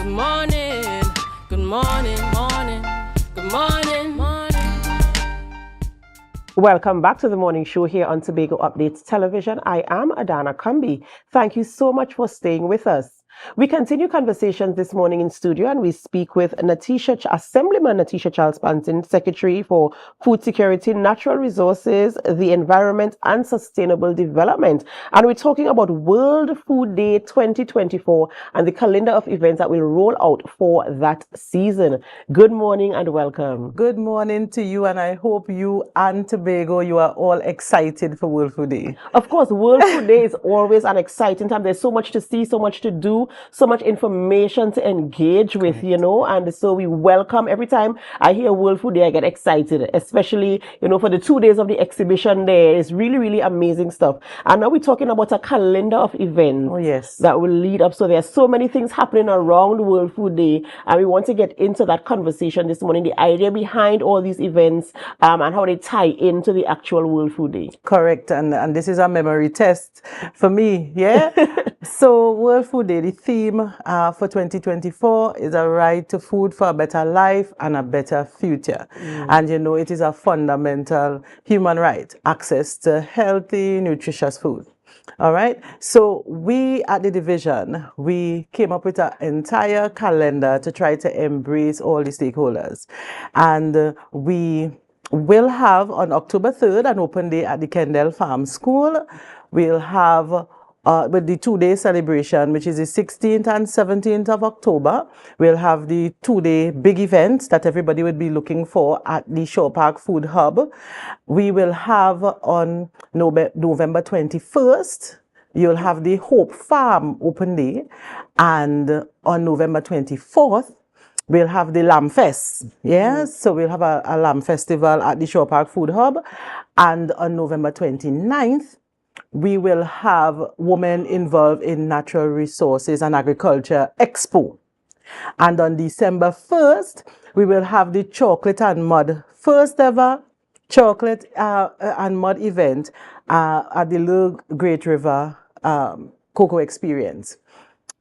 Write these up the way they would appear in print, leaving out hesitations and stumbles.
Good morning, good morning, morning, good morning, morning. Welcome back to the morning show here on Tobago Updates Television. I am Adanna Combie. Thank you so much for staying with us. We continue conversations this morning in studio and we speak with Assemblyman Natisha Charles-Pantin, Secretary for Food Security, Natural Resources, the Environment and Sustainable Development. And we're talking about World Food Day 2024 and the calendar of events that will roll out for that season. Good morning and welcome. Good morning to you, and I hope you and Tobago, you are all excited for World Food Day. Of course, World Food Day is always an exciting time. There's so much to see, so much to do, so much information to engage with, Correct. you know, and so we welcome every time I hear World Food Day, I get excited, especially, you know, for the 2 days of the exhibition there. It's really, really amazing stuff. And now we're talking about a calendar of events that will lead up. So there's so many things happening around World Food Day, and we want to get into that conversation this morning, the idea behind all these events and how they tie into the actual World Food Day. Correct, and this is a memory test for me, yeah? So World Food Day, the theme for 2024 is a right to food for a better life and a better future. And you know, it is a fundamental human right, access to healthy, nutritious food. All right. So we at the division, we came up with an entire calendar to try to embrace all the stakeholders. And we will have on October 3rd an open day at the Kendall Farm School. We'll have with the 2-day celebration, which is the 16th and 17th of October. We'll have the 2-day big event that everybody would be looking for at the Shore Park Food Hub. We will have on November 21st, you'll have the Hope Farm Open Day. And on November 24th, we'll have the Lamb Fest. Yes, so we'll have a Lamb Festival at the Shore Park Food Hub. And on November 29th, we will have Women Involved in Natural Resources and Agriculture Expo. And on December 1st, we will have the Chocolate and Mud, first ever chocolate and mud event at the Little Great River Cocoa Experience.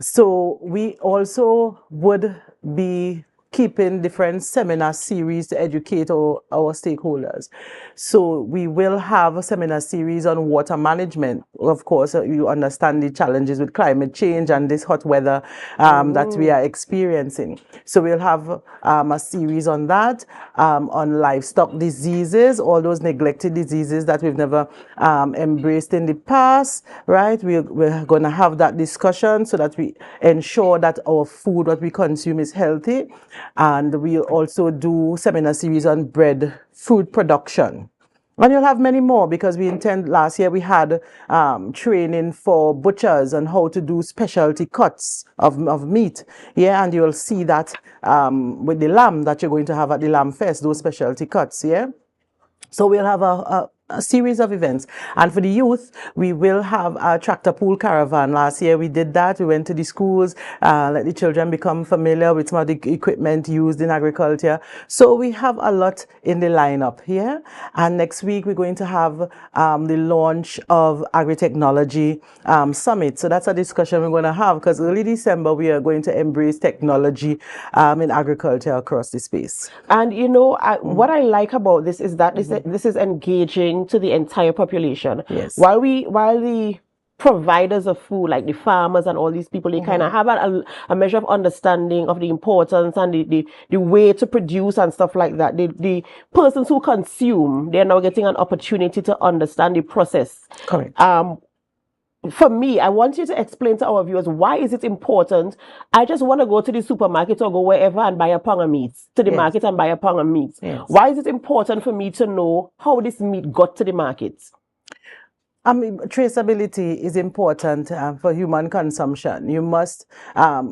So we also would be keeping different seminar series to educate our stakeholders. So we will have a seminar series on water management. Of course, you understand the challenges with climate change and this hot weather that we are experiencing. So we'll have a series on that, on livestock diseases, all those neglected diseases that we've never embraced in the past, right? We're going to have that discussion so that we ensure that our food, what we consume, is healthy. And we'll also do seminar series on bread food production. And you'll have many more because last year we had training for butchers on how to do specialty cuts of meat. Yeah, and you'll see that with the lamb that you're going to have at the Lamb Fest, those specialty cuts, yeah? So we'll have a series of events. And for the youth, we will have a tractor pool caravan. Last year we did that. We went to the schools, let the children become familiar with some of the equipment used in agriculture. So we have a lot in the lineup here. And next week we're going to have the launch of Agri-Technology Summit. So that's a discussion we're going to have because early December we are going to embrace technology in agriculture across the space. And you know, what I like about this is that this is engaging to the entire population. Yes. While the providers of food, like the farmers and all these people, they kind of have a measure of understanding of the importance and the way to produce and stuff like that. The persons who consume, they're now getting an opportunity to understand the process. Correct. For me, I want you to explain to our viewers, why is it important? I just want to go to the supermarket or go wherever and buy a pound of meat, to the market and buy a pound of meat. Yes. Why is it important for me to know how this meat got to the market? I mean, traceability is important for human consumption. You must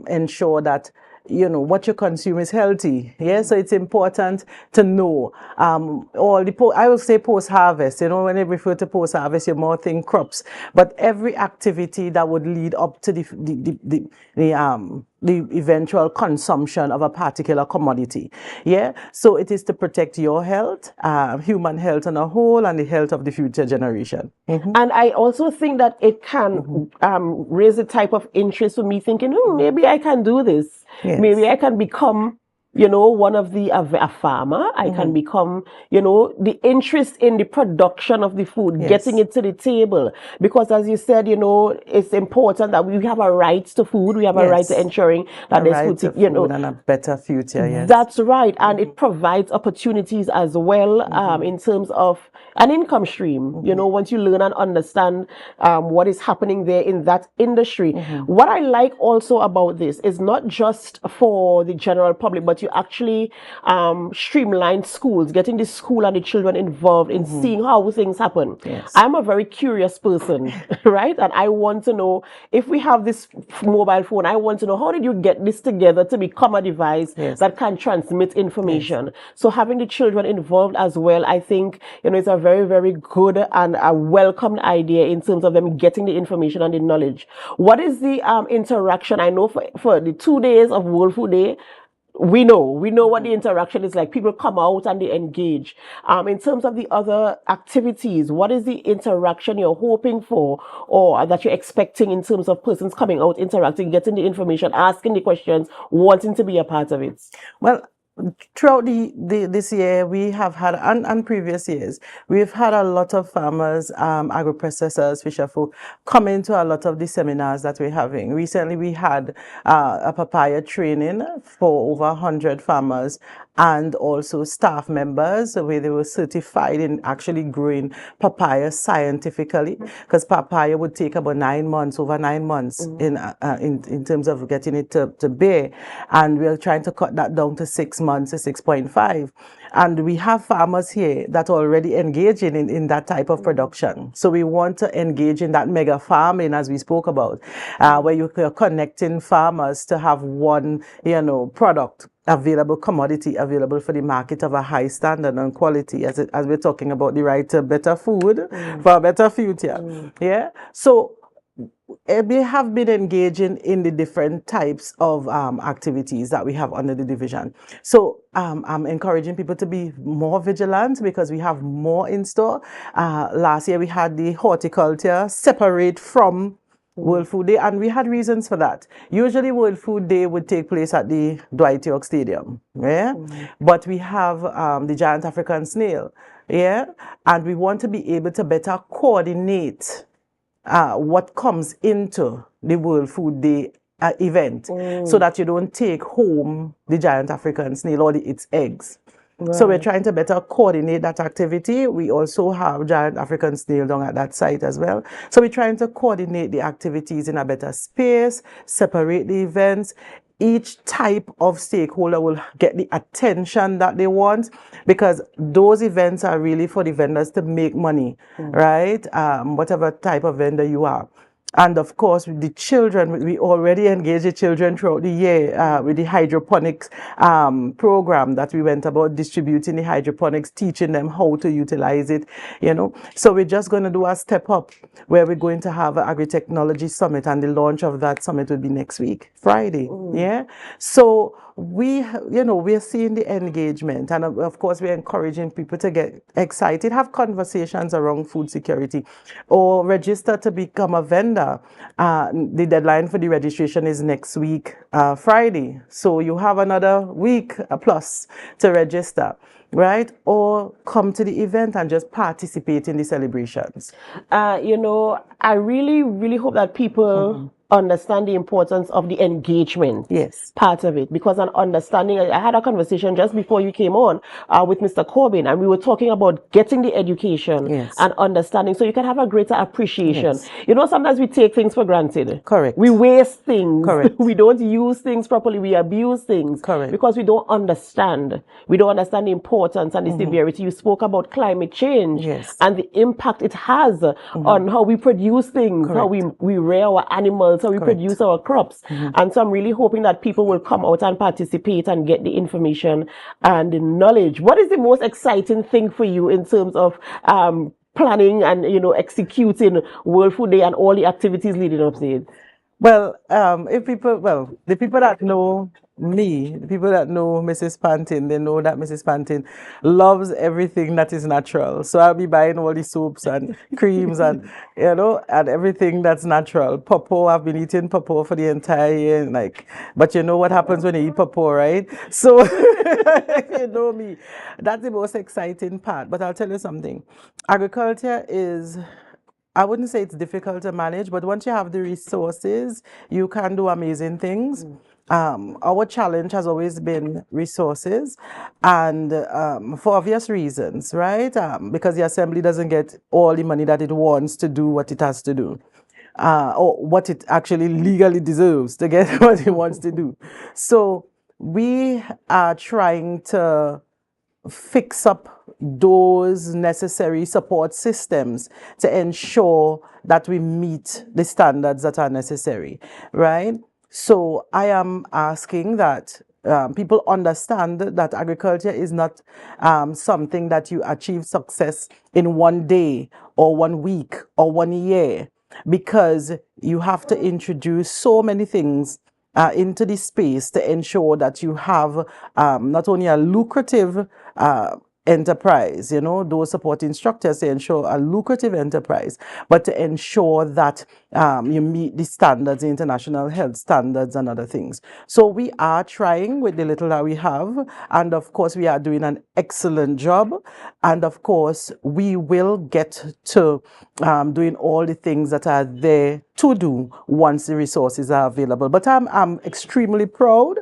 ensure that you know what you consume is healthy. Yeah, so it's important to know all the I will say post-harvest. You know, when I refer to post-harvest, you more think crops, but every activity that would lead up to the eventual consumption of a particular commodity. Yeah, so it is to protect your health, human health on a whole, and the health of the future generation. And I also think that it can raise a type of interest for me, thinking, maybe I can do this. Yes. Maybe I can become, one of a farmer. I can become, the interest in the production of the food, getting it to the table. Because as you said, it's important that we have a right to food. We have a right to ensuring that A there's right food, to food and a better future, yes. That's right. And it provides opportunities as well, in terms of an income stream. Once you learn and understand what is happening there in that industry. What I like also about this is not just for the general public, but you actually streamline schools, getting the school and the children involved in seeing how things happen. Yes. I'm a very curious person, right? And I want to know, if we have this mobile phone, I want to know, how did you get this together to become a device that can transmit information? So having the children involved as well, I think, it's a very, very good and a welcomed idea in terms of them getting the information and the knowledge. What is the interaction? I know for the 2 days of World Food Day, we know what the interaction is like. People come out and they engage. In terms of the other activities, what is the interaction you're hoping for, or that you're expecting in terms of persons coming out, interacting, getting the information, asking the questions, wanting to be a part of it? Well, throughout this year, we have had, and previous years, we've had a lot of farmers, agro-processors, fisher folk, come into a lot of the seminars that we're having. Recently, we had a papaya training for over 100 farmers and also staff members, where they were certified in actually growing papaya scientifically, because papaya would take about 9 months, over 9 months in terms of getting it to bear, and we're trying to cut that down to 6 months to 6.5. And we have farmers here that are already engaging in that type of production. So we want to engage in that mega farming, as we spoke about, where you're connecting farmers to have one, product available, commodity available for the market of a high standard and quality, as we're talking about the right to better food for a better future. Yeah. So we have been engaging in the different types of activities that we have under the division. So I'm encouraging people to be more vigilant, because we have more in store. Last year we had the horticulture separate from World Food Day, and we had reasons for that. Usually World Food Day would take place at the Dwight York Stadium, but we have the giant African snail, and we want to be able to better coordinate what comes into the World Food Day event, so that you don't take home the giant African snail or its eggs. So we're trying to better coordinate that activity. We also have giant African snail down at that site as well. So we're trying to coordinate the activities in a better space, separate the events. Each type of stakeholder will get the attention that they want, because those events are really for the vendors to make money, right? Whatever type of vendor you are. And of course, with the children, we already engage the children throughout the year with the hydroponics program that we went about distributing the hydroponics, teaching them how to utilize it, So we're just going to do a step up, where we're going to have an agri-technology summit, and the launch of that summit will be next week, Friday. So we're seeing the engagement, and of course we're encouraging people to get excited, have conversations around food security, or register to become a vendor. The deadline for the registration is next week, Friday. So you have another week plus to register, right? Or come to the event and just participate in the celebrations. I really, really hope that people understand the importance of the engagement part of it, because an understanding, I had a conversation just before you came on with Mr. Corbin, and we were talking about getting the education and understanding, so you can have a greater appreciation. Sometimes we take things for granted. Correct. We waste things. Correct. We don't use things properly. We abuse things. Correct. Because we don't understand. We don't understand the importance and the severity. You spoke about climate change and the impact it has on how we produce things, how we rear our animals, how we produce our crops. And so I'm really hoping that people will come out and participate and get the information and the knowledge. What is the most exciting thing for you in terms of planning and executing World Food Day and all the activities leading up to it? Well, the people that know me, the people that know Mrs. Pantin, they know that Mrs. Pantin loves everything that is natural. So I'll be buying all the soaps and creams and, and everything that's natural. Pawpaw, I've been eating pawpaw for the entire year. But you know what happens when you eat pawpaw, right? So, you know me, that's the most exciting part. But I'll tell you something. Agriculture is, I wouldn't say it's difficult to manage, but once you have the resources, you can do amazing things. Our challenge has always been resources, and for obvious reasons, right? Because the Assembly doesn't get all the money that it wants to do what it has to do, or what it actually legally deserves to get what it wants to do. So we are trying to fix up those necessary support systems to ensure that we meet the standards that are necessary, right? So I am asking that people understand that agriculture is not something that you achieve success in one day or 1 week or 1 year, because you have to introduce so many things into the space to ensure that you have not only a lucrative enterprise, those supporting structures to ensure a lucrative enterprise, but to ensure that you meet the standards, the international health standards and other things. So we are trying with the little that we have, and of course we are doing an excellent job, and of course we will get to doing all the things that are there to do once the resources are available. But I'm extremely proud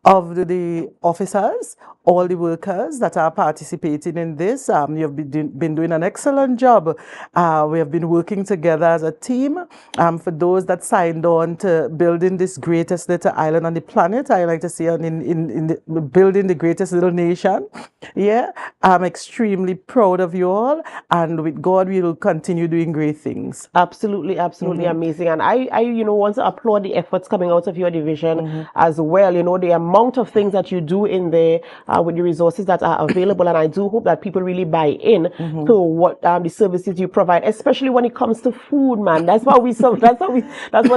of the officers, all the workers that are participating in this. You have been doing an excellent job. We have been working together as a team. For those that signed on to building this greatest little island on the planet, I like to say in building the greatest little nation. Yeah, I'm extremely proud of you all, and with God, we will continue doing great things. Absolutely, absolutely amazing. And I want to applaud the efforts coming out of your division as well. The amount of things that you do in there with the resources that are available. And I do hope that people really buy in to what the services you provide, especially when it comes to food, man. That's what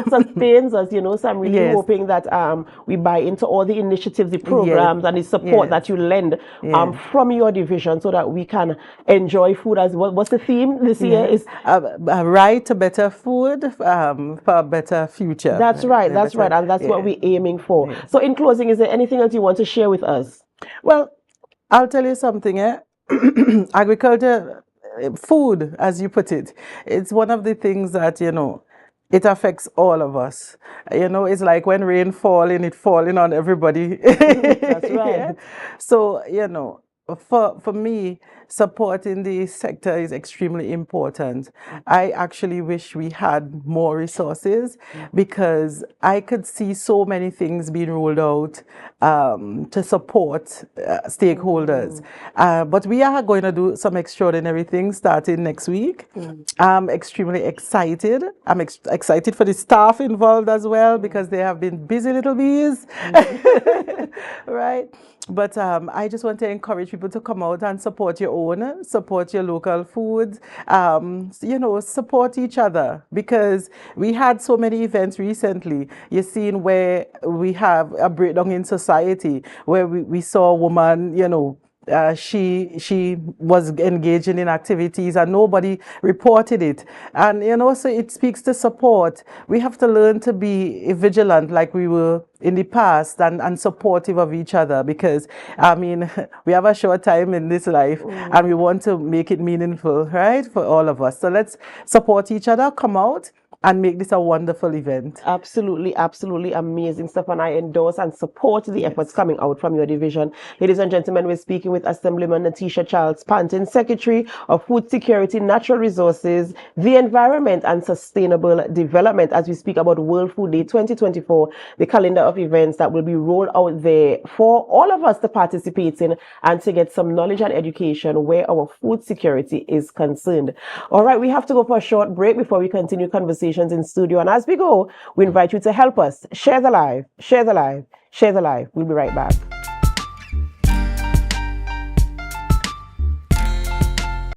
sustains us, So I'm really hoping that we buy into all the initiatives, the programs, and the support that you lend from your division, so that we can enjoy food. As what's the theme this year is a right to better food for a better future. That's right, and that's what we're aiming for. So in closing, is there anything else you want to share with us? Well, I'll tell you something. Agriculture, food, as you put it, it's one of the things that it affects all of us. It's like when rain falling, it falling on everybody. That's right. So for me, supporting the sector is extremely important. I actually wish we had more resources, because I could see so many things being rolled out to support stakeholders. But we are going to do some extraordinary things starting next week. I'm extremely excited. I'm excited for the staff involved as well, because they have been busy little bees. Right? But I just want to encourage people to come out and support your own, support your local foods, support each other, because we had so many events recently. You've seen where we have a breakdown in society, where we saw a woman, she was engaging in activities and nobody reported it. And, so it speaks to support. We have to learn to be vigilant like we were in the past, and supportive of each other, because, we have a short time in this life and we want to make it meaningful, right, for all of us. So let's support each other, come out, and make this a wonderful event. Absolutely, absolutely amazing stuff, and I endorse and support the efforts coming out from your division. Ladies and gentlemen, we're speaking with Assemblyman Natisha Charles-Pantin, Secretary of Food Security, Natural Resources, the Environment and Sustainable Development, as we speak about World Food Day 2024, the calendar of events that will be rolled out there for all of us to participate in and to get some knowledge and education where our food security is concerned. All right, we have to go for a short break before we continue conversations in studio. And as we go, we invite you to help us share the live, share the live, share the live. We'll be right back.